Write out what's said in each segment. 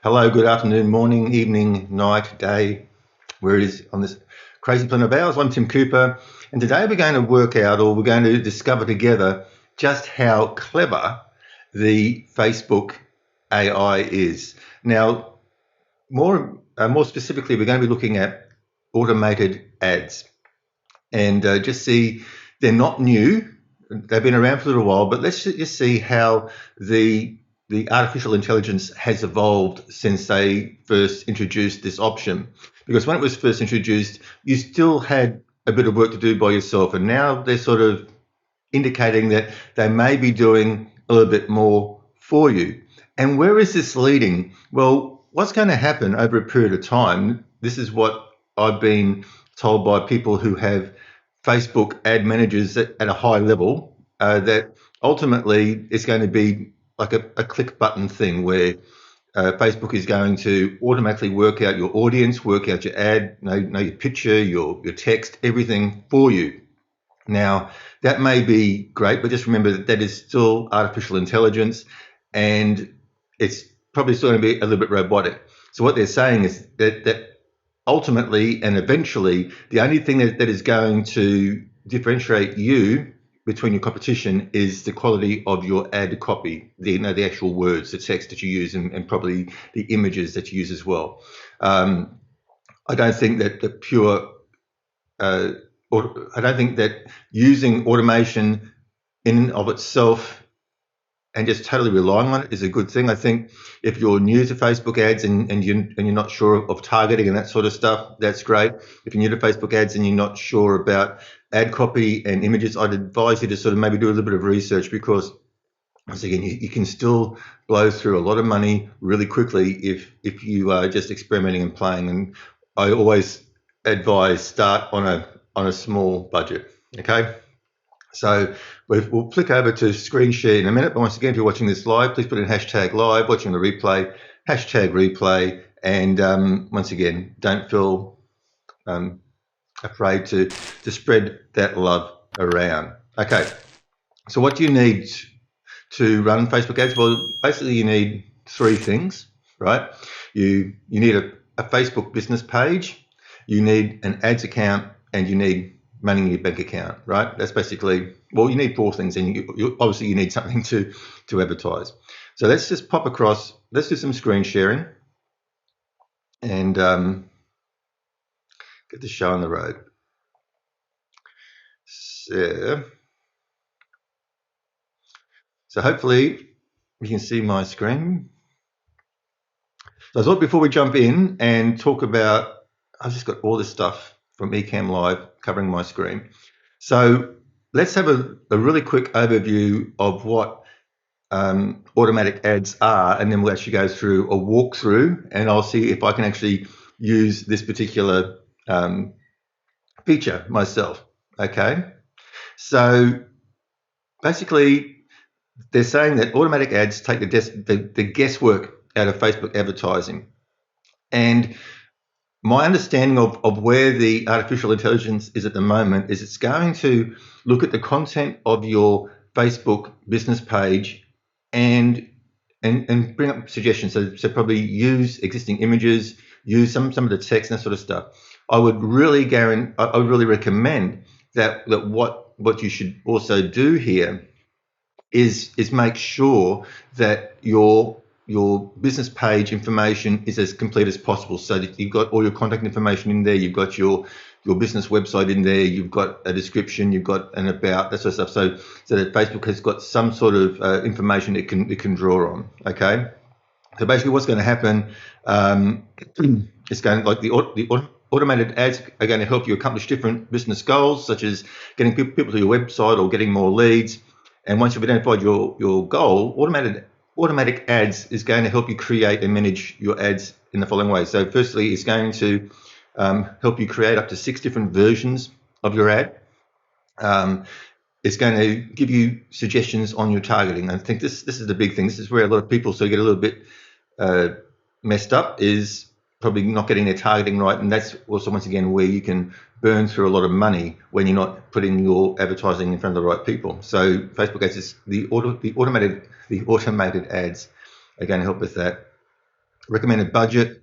Hello, good afternoon, morning, evening, night, day, where it is on this crazy planet of ours. I'm Tim Cooper, and today we're going to work out, or we're going to discover together, just how clever the Facebook AI is. Now, more specifically, we're going to be looking at automated ads, and just see they're not new. They've been around for a little while, but let's just see how the artificial intelligence has evolved since they first introduced this option. Because when it was first introduced, you still had a bit of work to do by yourself, and now they're sort of indicating that they may be doing a little bit more for you. And where is this leading? Well, what's going to happen over a period of time? This is what I've been told by people who have Facebook ad managers at a high level, that ultimately it's going to be like a click button thing where Facebook is going to automatically work out your audience, work out your ad, know your picture, your text, everything for you. Now, that may be great, but just remember that that is still artificial intelligence, and it's probably still going to be a little bit robotic. So what they're saying is that ultimately and eventually, the only thing that is going to differentiate you between your competition is the quality of your ad copy, the actual words, the text that you use, and probably the images that you use as well. I don't think that the pure uh, I don't think that using automation in and of itself and just totally relying on it is a good thing. I think if you're new to Facebook ads and you're not sure of targeting and that sort of stuff, that's great. If you're new to Facebook ads and you're not sure about ad copy and images, I'd advise you to sort of maybe do a little bit of research, because once again, you can still blow through a lot of money really quickly if you are just experimenting and playing. And I always advise start on a small budget. Okay. So we'll flick over to screen share in a minute. But once again, if you're watching this live, please put in hashtag live, watching the replay, hashtag replay. And once again, don't feel afraid to spread that love around. Okay. So what do you need to run Facebook ads? Well, basically you need three things, right? You need a Facebook business page, you need an ads account, and you need money in your bank account, right? That's basically, well, you need four things, and you obviously you need something to advertise. So let's just pop across, let's do some screen sharing and get the show on the road. So hopefully you can see my screen. So I thought before we jump in and talk about, I've just got all this stuff from Ecamm Live covering my screen. So let's have a really quick overview of what automatic ads are, and then we'll actually go through a walkthrough, and I'll see if I can actually use this particular feature myself. Okay. So basically, they're saying that automatic ads take the guesswork out of Facebook advertising. And my understanding of where the artificial intelligence is at the moment is it's going to look at the content of your Facebook business page and bring up suggestions. So probably use existing images, use some of the text and that sort of stuff. I would really recommend that what you should also do here is make sure that your business page information is as complete as possible, so that you've got all your contact information in there, you've got your business website in there, you've got a description, you've got an about, that sort of stuff, so that Facebook has got some sort of information it can draw on. Okay, so basically what's going to happen, it's going, like the automated ads are going to help you accomplish different business goals, such as getting people to your website or getting more leads. And once you've identified your goal, automatic ads is going to help you create and manage your ads in the following way. So firstly, it's going to help you create up to 6 different versions of your ad. It's going to give you suggestions on your targeting. I think this is the big thing. This is where a lot of people sort of get a little bit messed up, is probably not getting their targeting right. And that's also, once again, where you can burn through a lot of money when you're not putting your advertising in front of the right people. So Facebook ads is the automated ads are going to help with that. recommended budget.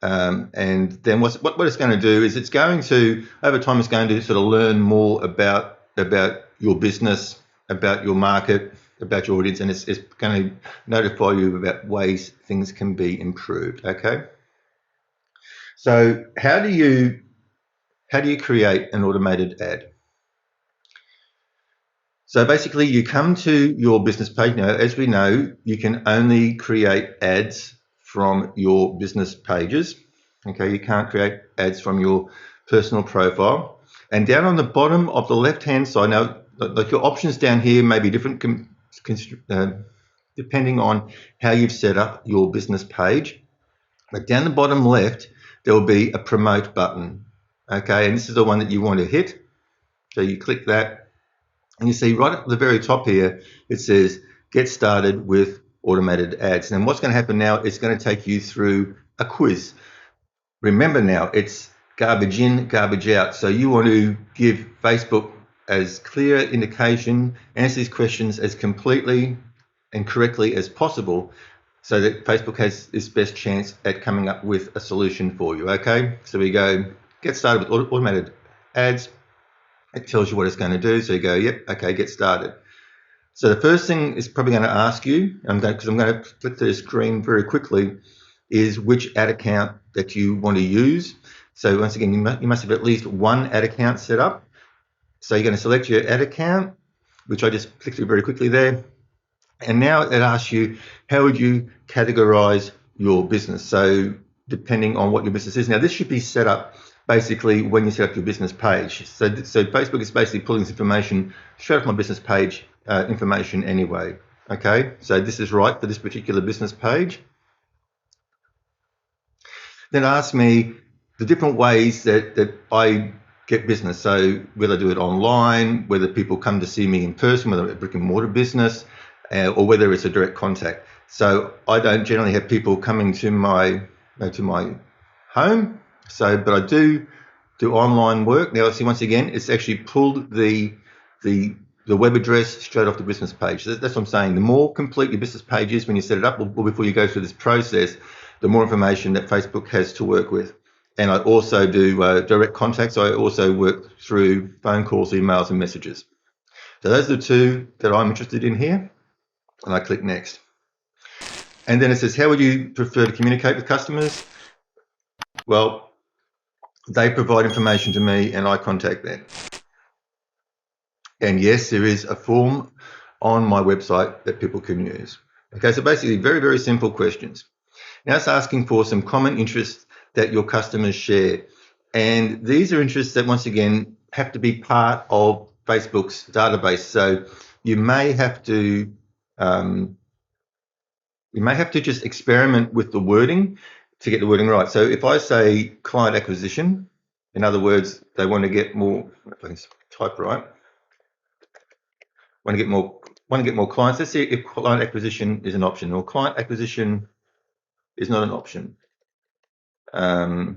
And then what it's going to do is it's going to, over time, it's going to sort of learn more about your business, about your market, about your audience, and it's going to notify you about ways things can be improved. Okay. So how do you create an automated ad? So basically, you come to your business page. Now, as we know, you can only create ads from your business pages. Okay, you can't create ads from your personal profile. And down on the bottom of the left-hand side, now, like your options down here may be different depending on how you've set up your business page. But down the bottom left, there will be a promote button. Okay, and this is the one that you want to hit. So you click that. And you see right at the very top here, it says, get started with automated ads. And what's going to happen now, it's going to take you through a quiz. Remember now, it's garbage in, garbage out. So you want to give Facebook as clear indication, answer these questions as completely and correctly as possible so that Facebook has its best chance at coming up with a solution for you. Okay, so we go, get started with automated ads. It tells you what it's going to do. So you go, yep, okay, get started. So the first thing it's probably going to ask you, because I'm going to flip to the screen very quickly, is which ad account that you want to use. So once again, you must have at least one ad account set up. So you're going to select your ad account, which I just clicked through very quickly there. And now it asks you, how would you categorize your business? So depending on what your business is. Now this should be set up basically when you set up your business page. So Facebook is basically pulling this information straight off my business page information anyway. Okay, so this is right for this particular business page. Then ask me the different ways that I get business. So whether I do it online, whether people come to see me in person, whether it's a brick and mortar business, or whether it's a direct contact. So I don't generally have people coming to my home. So, but I do online work. Now, see, once again, it's actually pulled the web address straight off the business page. So that's what I'm saying. The more complete your business page is when you set it up, or before you go through this process, the more information that Facebook has to work with. And I also do direct contacts. So I also work through phone calls, emails, and messages. So those are the two that I'm interested in here. And I click next. And then it says, how would you prefer to communicate with customers? Well, they provide information to me and I contact them. And yes, there is a form on my website that people can use. Okay, so basically very, very simple questions. Now it's asking for some common interests that your customers share. And these are interests that, once again, have to be part of Facebook's database. So you may have to just experiment with the wording to get the wording right. So if I say client acquisition, in other words, they want to get more, if I can type right, want to get more clients. Let's see if client acquisition is an option or client acquisition is not an option. But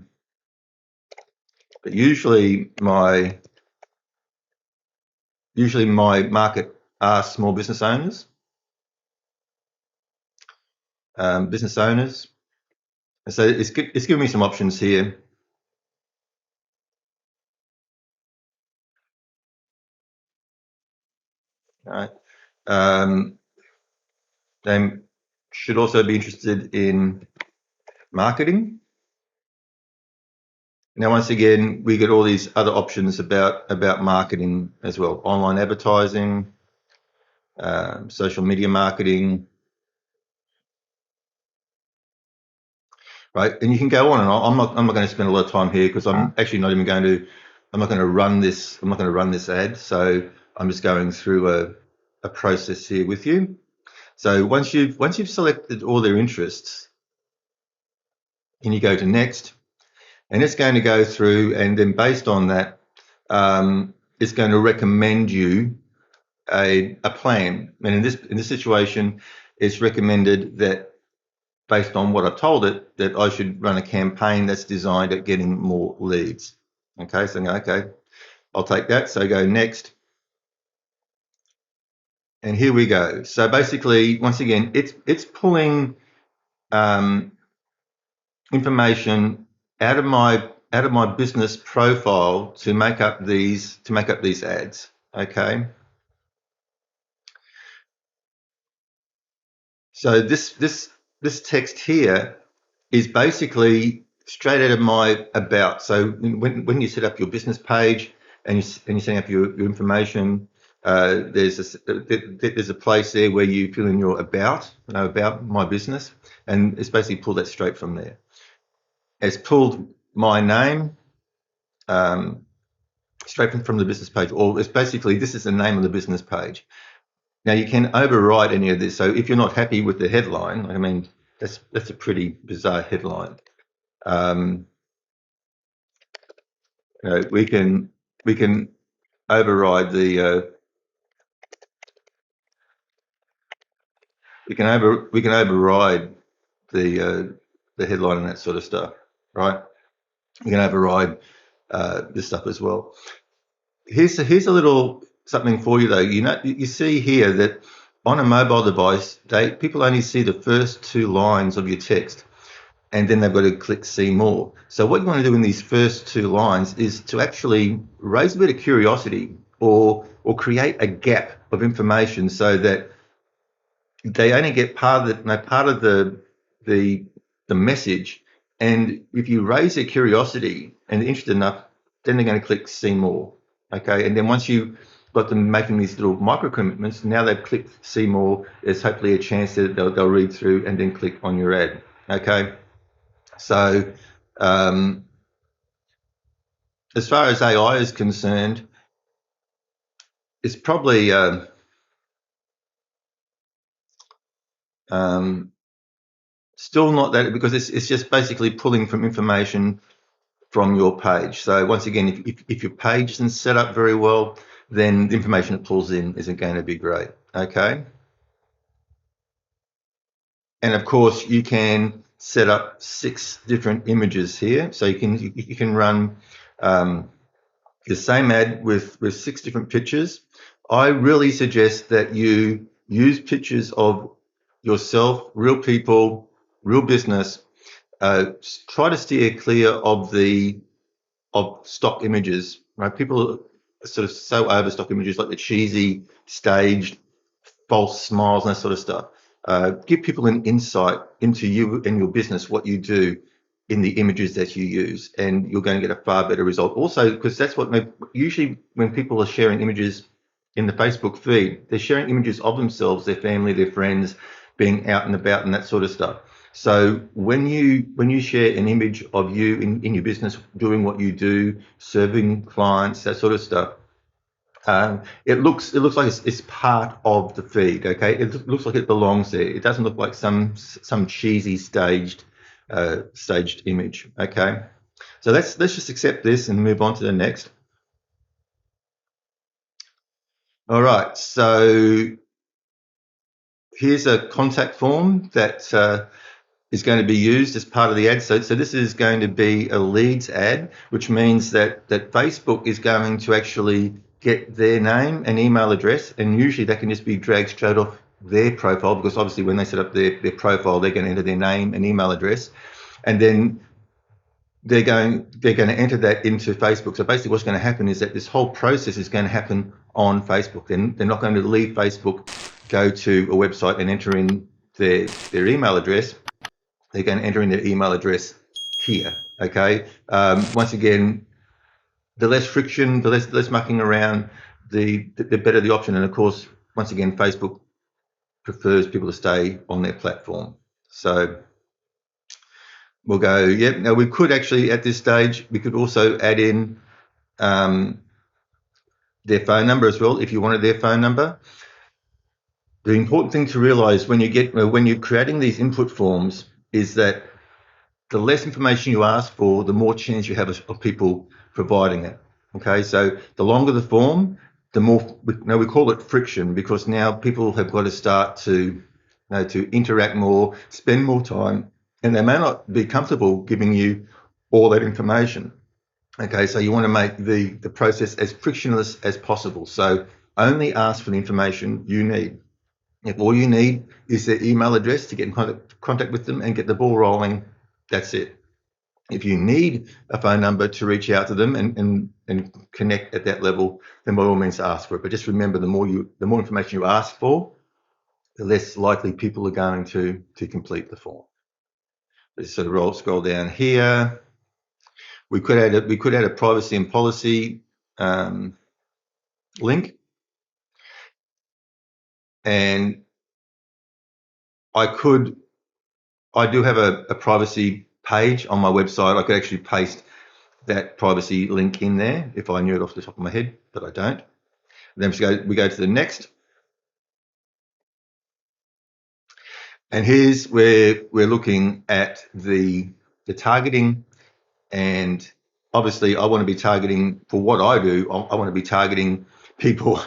usually my market are small business owners. Business owners. So it's giving me some options here. All right. They should also be interested in marketing. Now, once again, we get all these other options about marketing as well: online advertising, social media marketing, right? And you can go on and on. I'm not going to spend a lot of time here because I'm actually not even going to. I'm not going to run this. I'm not going to run this ad. So I'm just going through a process here with you. So once you've selected all their interests, and you go to next, and it's going to go through, and then based on that, it's going to recommend you a plan. And in this situation, it's recommended that, based on what I've told it, that I should run a campaign that's designed at getting more leads. Okay, so okay, I'll take that. So go next. And here we go. So basically, once again, it's pulling information out of my business profile to make up these ads. Okay. So this text here is basically straight out of my about. So when you set up your business page and you're setting up your information, there's a place there where you fill in your about my business, and it's basically pulled that straight from there. It's pulled my name straight from the business page, or it's basically this is the name of the business page. Now you can override any of this. So if you're not happy with the headline, I mean that's a pretty bizarre headline. We can override the we can override the headline and that sort of stuff, right? We can override this stuff as well. Here's a little something for you though. You see here that on a mobile device, people only see the first 2 lines of your text, and then they've got to click see more. So what you want to do in these first 2 lines is to actually raise a bit of curiosity or create a gap of information so that they only get part of the message. And if you raise their curiosity and they're interested enough, then they're going to click see more. Okay, and then once you got them making these little micro commitments, now they've clicked see more, there's hopefully a chance that they'll read through and then click on your ad. Okay, so as far as AI is concerned, it's probably still not that, because it's just basically pulling from information from your page. So once again, if your page isn't set up very well, then the information it pulls in isn't going to be great. Okay. And of course, you can set up 6 different images here. So you can run the same ad with 6 different pictures. I really suggest that you use pictures of yourself, real people, real business. Try to steer clear of stock images. Right? People are sort of so over stock images, like the cheesy, staged, false smiles and that sort of stuff. Give people an insight into you and your business, what you do in the images that you use, and you're going to get a far better result. Also, because that's what usually when people are sharing images in the Facebook feed, they're sharing images of themselves, their family, their friends, being out and about and that sort of stuff. So when you share an image of you in your business doing what you do, serving clients, that sort of stuff, it looks like it's part of the feed. Okay, it looks like it belongs there. It doesn't look like some cheesy staged image. Okay, so let's just accept this and move on to the next. All right, so here's a contact form that is going to be used as part of the ad. So this is going to be a leads ad, which means that Facebook is going to actually get their name and email address, and usually that can just be dragged straight off their profile, because obviously when they set up their profile, they're going to enter their name and email address, and then they're going to enter that into Facebook. So basically what's going to happen is that this whole process is going to happen on Facebook. Then they're not going to leave Facebook, go to a website and enter in their email address. They're going to enter in their email address here. Okay. Once again, the less friction, the less mucking around, the better the option. And of course, once again, Facebook prefers people to stay on their platform. So we'll go, yep. Now we could actually, at this stage, we could also add in their phone number as well, if you wanted their phone number. The important thing to realize when you're creating these input forms is that the less information you ask for, the more chance you have of people providing it. Okay, so the longer the form, the more, we call it friction, because now people have got to start to interact more, spend more time, and they may not be comfortable giving you all that information. Okay, so you want to make the process as frictionless as possible. So only ask for the information you need. If all you need is their email address to get in contact with them and get the ball rolling, that's it. If you need a phone number to reach out to them and connect at that level, then by all means ask for it. But just remember, the more information you ask for, the less likely people are going to complete the form. Let's sort of scroll down here. We could add a privacy and policy link, and I do have a privacy page on my website. I could actually paste that privacy link in there if I knew it off the top of my head, but I don't. Then we go to the next. And here's where we're looking at the targeting, and obviously I want to be targeting, for what I do, I want to be targeting people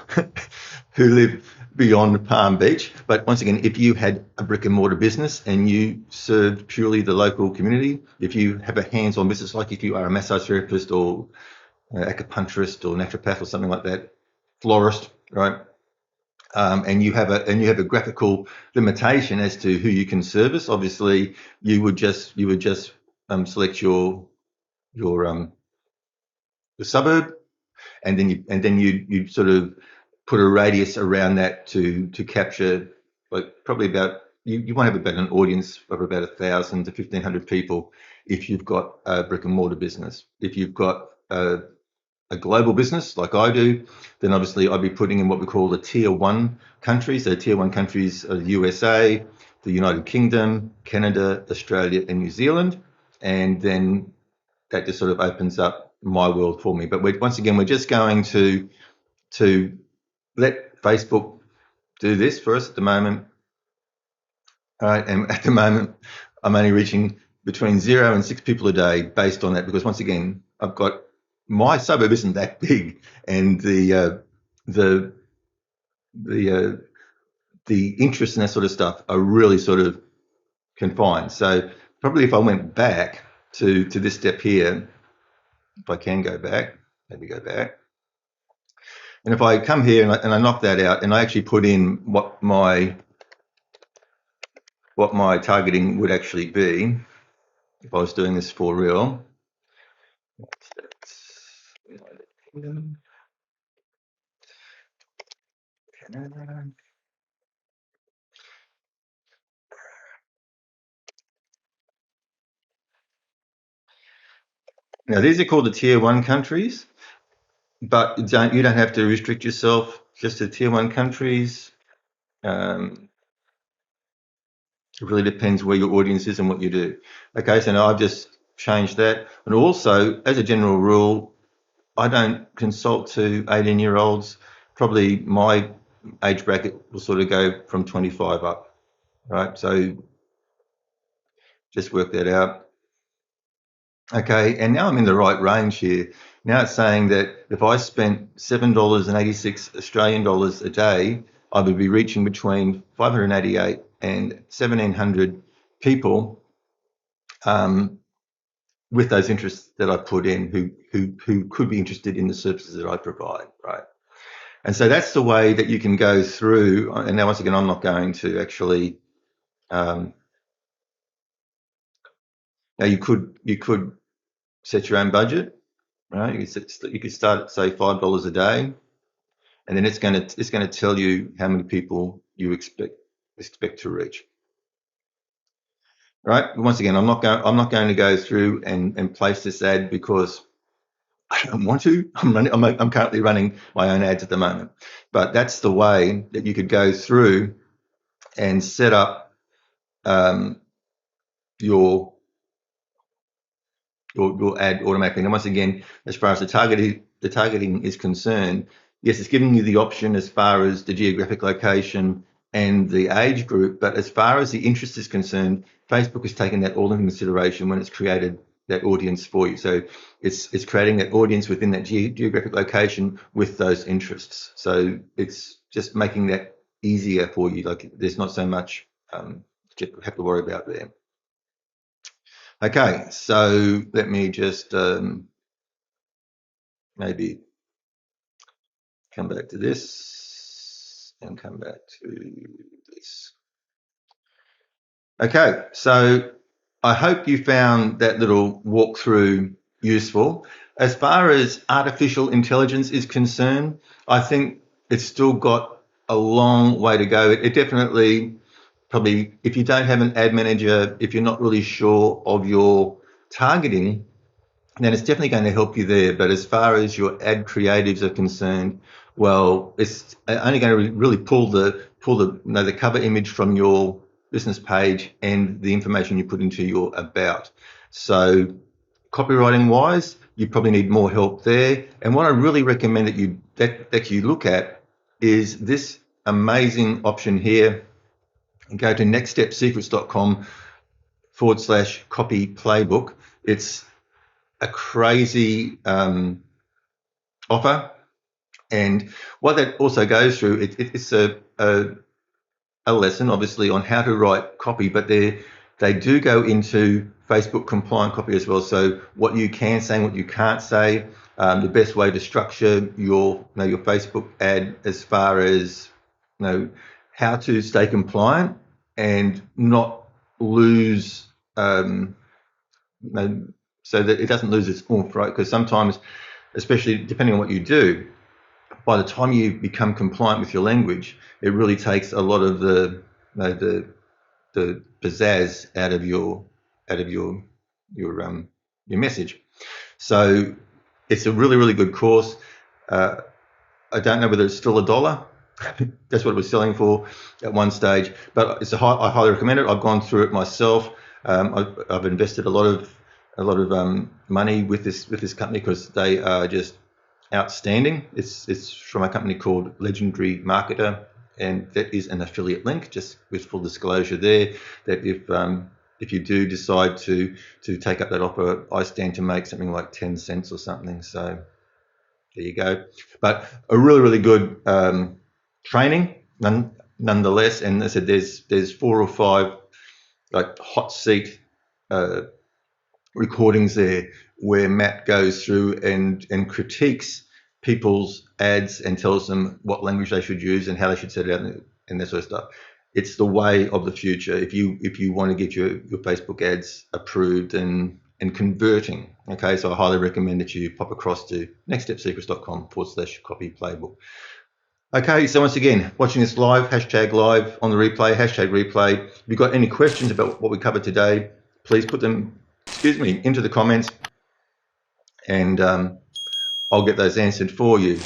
who live beyond Palm Beach. But once again, if you had a brick and mortar business and you served purely the local community, if you have a hands-on business, like if you are a massage therapist or acupuncturist or naturopath or something like that, florist, right? And you have a graphical limitation as to who you can service. Obviously, you would just select your the suburb, and then you sort of put a radius around that to capture, like, probably about, you want to have about an audience of about 1,000 to 1,500 people if you've got a brick and mortar business. If you've got a global business like I do, then obviously I'd be putting in what we call the tier one countries. So tier one countries are the USA, the United Kingdom, Canada, Australia, and New Zealand. And then that just sort of opens up my world for me. But once again, we're just going to let Facebook do this for us at the moment. All right, and at the moment, I'm only reaching between 0 and 6 people a day based on that, because once again, I've got, my suburb isn't that big, and the interest in that sort of stuff are really sort of confined. So probably if I went back to this step here, if I can go back, maybe go back, and if I come here and I knock that out and I actually put in what my targeting would actually be if I was doing this for real. United Kingdom, Canada. Now these are called the tier one countries, but you don't have to restrict yourself just to tier one countries. It really depends where your audience is and what you do. Okay, so now I've just changed that. And also, as a general rule, I don't consult to 18-year-olds. Probably my age bracket will sort of go from 25 up, right? So just work that out. Okay, and now I'm in the right range here. Now it's saying that if I spent $7.86 Australian dollars a day, I would be reaching between 588 and 1,700 people with those interests that I put in, who could be interested in the services that I provide, right? And so that's the way that you can go through. And now, once again, I'm not going to actually. Now you could set your own budget, right? You could start at, say, $5 a day, and then it's going to tell you how many people you expect to reach. Right. Once again, I'm not going to go through and place this ad because I don't want to. I'm currently running my own ads at the moment, but that's the way that you could go through and set up your ad automatically. And once again, as far as the targeting is concerned, yes, it's giving you the option as far as the geographic location and the age group, but as far as the interest is concerned, Facebook has taken that all into consideration when it's created that audience for you. So it's creating that audience within that geographic location with those interests. So it's just making that easier for you. Like, there's not so much you have to worry about there. Okay, so let me just maybe come back to this and come back to this. Okay, so I hope you found that little walkthrough useful. As far as artificial intelligence is concerned, I think it's still got a long way to go. It definitely, probably, if you don't have an ad manager, if you're not really sure of your targeting, then it's definitely going to help you there. But as far as your ad creatives are concerned, well, it's only going to really pull the the cover image from your business page and the information you put into your about. So copywriting wise, you probably need more help there. And what I really recommend that you look at is this amazing option here. Go to nextstepsecrets.com/copy playbook. It's a crazy offer, and what that also goes through, it's a lesson, obviously, on how to write copy, but they do go into Facebook compliant copy as well. So what you can say and what you can't say, the best way to structure your Facebook ad, as far as how to stay compliant and not lose so that it doesn't lose its oomph, right? Because sometimes, especially depending on what you do, by the time you become compliant with your language, it really takes a lot of the pizzazz out of your message. So it's a really good course. I don't know whether it's still $1. That's what it was selling for at one stage, but I highly recommend it. I've gone through it myself. I've invested a lot of money with this company because they are just outstanding. It's from a company called Legendary Marketer, and that is an affiliate link. Just with full disclosure there, that if you do decide to take up that offer, I stand to make something like 10 cents or something. So there you go. But a really good training nonetheless. And as I said, there's 4 or 5 like hot seat recordings there where Matt goes through and critiques people's ads and tells them what language they should use and how they should set it out and that sort of stuff. It's the way of the future if you want to get your Facebook ads approved and converting. Okay, so I highly recommend that you pop across to nextstepsecrets.com/copy playbook. Okay, so once again, watching this live, #live on the replay, #replay. If you've got any questions about what we covered today, please put them, into the comments, and I'll get those answered for you.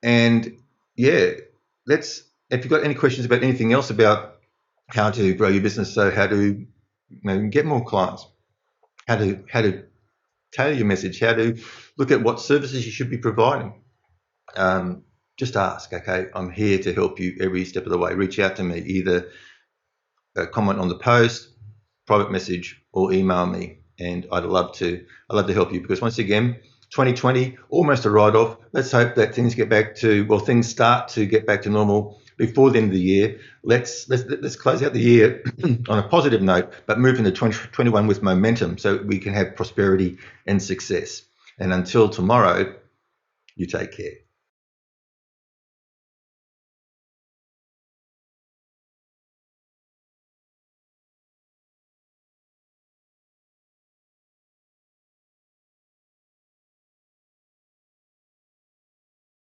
And yeah, if you've got any questions about anything else about how to grow your business, so how to get more clients, how to tailor your message, how to look at what services you should be providing, just ask. Okay, I'm here to help you every step of the way. Reach out to me, either comment on the post, private message, or email me, and I'd love to help you, because once again, 2020 almost a write-off. Let's hope that things start to get back to normal before the end of the year. Let's close out the year on a positive note, but move into 2021 with momentum, so we can have prosperity and success. And until tomorrow, you take care.